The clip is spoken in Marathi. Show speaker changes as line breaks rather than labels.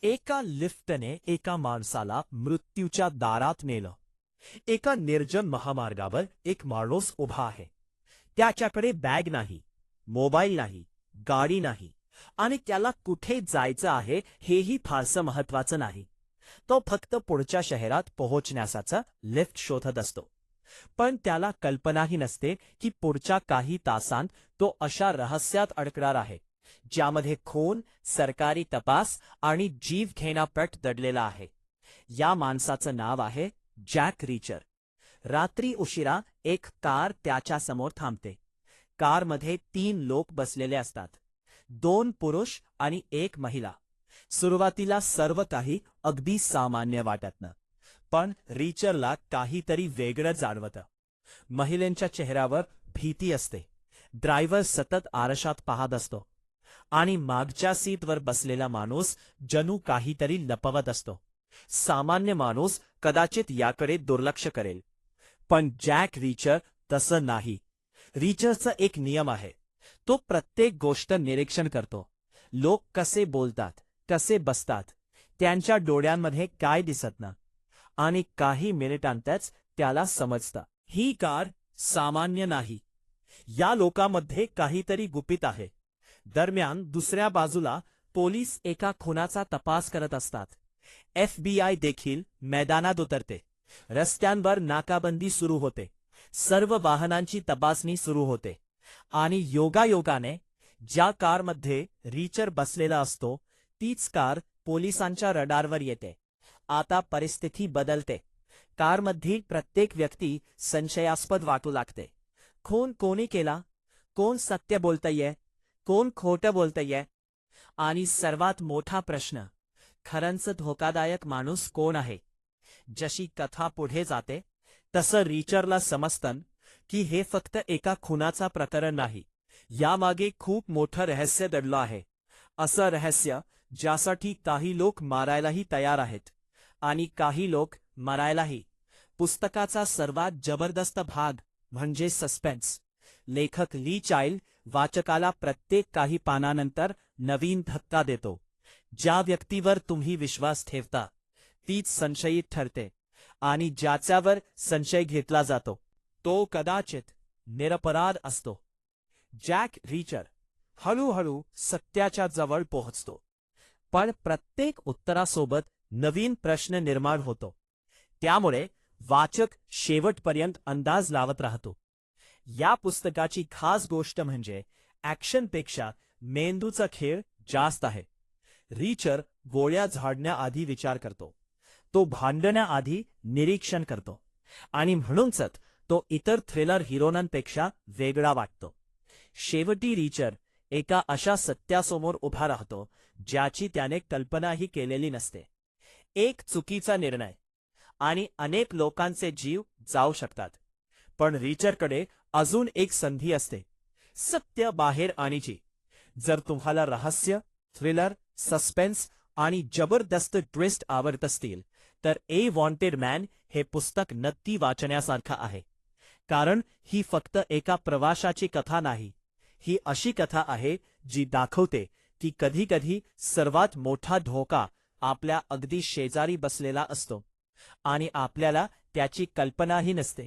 एका लिफ्टने एका माणसाला मृत्यूच्या दारात नेलं. एका निर्जन महामार्गावर एक माणूस उभा आहे. त्याच्याकडे बॅग नाही, मोबाईल नाही, गाडी नाही आणि त्याला कुठे जायचं आहे हेही फारसं महत्वाचं नाही. तो फक्त पुढच्या शहरात पोहोचण्यासाचं लिफ्ट शोधत असतो. पण त्याला कल्पनाही नसते की पुढच्या काही तासांत तो अशा रहस्यात अडकणार आहे ज्यामध्ये खून, सरकारी तपास आणि जीवघेणा पट दडलेला आहे. या माणसाचं नाव आहे जॅक रीचर. रात्री उशिरा एक कार त्याच्या समोर थांबते. कारमध्ये 3 लोक बसलेले असतात, 2 पुरुष आणि 1 महिला. सुरुवातीला सर्व काही अगदी सामान्य वाटतं, पण रीचरला काहीतरी वेगळं जाणवतं. महिलेच्या चेहऱ्यावर भीती असते. ड्रायव्हर सतत आरशात पाहत असतो आणि मागच्या सीटवर बसलेला माणूस जणू काहीतरी लपवत असतो. सामान्य माणूस कदाचित याकडे दुर्लक्ष करेल, पण जॅक रीचर तसं नाही. रीचरचा एक नियम आहे. तो प्रत्येक गोष्ट निरीक्षण करतो. लोक कसे बोलतात, कसे बसतात, त्यांच्या डोळ्यांमध्ये काय दिसत ना, आणि काही मिनिटांतच त्याला समजतं ही कार सामान्य नाही. या लोकांमध्ये काहीतरी गुपित आहे. दरम्यान दुसऱ्या बाजूला पोलीस एका खुनाचा तपास करत असतात. FBI देखील मैदानात उतरते. रस्त्यांवर नाकाबंदी सुरू होते. सर्व वाहनांची तपासणी सुरू होते. आणि योगायोगाने ज्या कारमध्ये रीचर बसलेला असतो तीच कार पोलिसांच्या रडारवर येते. आता परिस्थिती बदलते. कारमधील प्रत्येक व्यक्ती संशयास्पद वाटू लागते. खून कोणी केला, कोण सत्य बोलतंय, कोण खोटं बोलतंय, आणि सर्वात मोठा प्रश्न, खरंच धोकादायक माणूस कोण आहे. जशी कथा पुढे जाते तसं रीचरला समजतं की हे फक्त एका खुनाचा प्रकरण नाही. यामागे खूप मोठं रहस्य दडलं आहे. असं रहस्य ज्यासाठी काही लोक मारायलाही तयार आहेत आणि काही लोक मरायलाही. पुस्तकाचा सर्वात जबरदस्त भाग म्हणजे सस्पेन्स. लेखक ली चाइल्ड वाचकाला प्रत्येक काही पानानंतर नवीन धक्का देतो. ज्या व्यक्तीवर तुम्ही विश्वास ठेवता तीच संशयित ठरते, आणि ज्याच्यावर संशय घेतला जातो तो कदाचित निरपराध असतो. जॅक रीचर हळूहळू सत्याच्या जवळ पोहोचतो, पण प्रत्येक उत्तरासोबत नवीन प्रश्न निर्माण होतो. त्यामुळे वाचक शेवटपर्यंत अंदाज लावत राहतो. या पुस्तकाची खास गोष्ट म्हणजे ॲक्शनपेक्षा मेंदूचा खेळ जास्त आहे. रीचर गोळ्या झाडण्याआधी विचार करतो, तो भांडण्याआधी निरीक्षण करतो, आणि म्हणूनच तो इतर थ्रिलर हिरोनांपेक्षा वेगळा वाटतो. शेवटी रीचर एका अशा सत्यासमोर उभा राहतो ज्याची त्याने कल्पनाही केलेली नसते. एक चुकीचा निर्णय आणि अनेक लोकांचे जीव जाऊ शकतात, पण रीचरकडे अजून एक संधी असते, सत्य बाहेर आणायची. जर तुम्हाला रहस्य, थ्रिलर, सस्पेन्स आणि जबरदस्त ट्विस्ट आवडत असतील तर ए वॉन्टेड मॅन हे पुस्तक नक्की वाचण्यासारखं आहे. कारण ही फक्त एका प्रवाशाची कथा नाही, ही अशी कथा आहे जी दाखवते की कधीकधी सर्वात मोठा धोका आपल्या अगदी शेजारी बसलेला असतो आणि आपल्याला त्याची कल्पनाही नसते.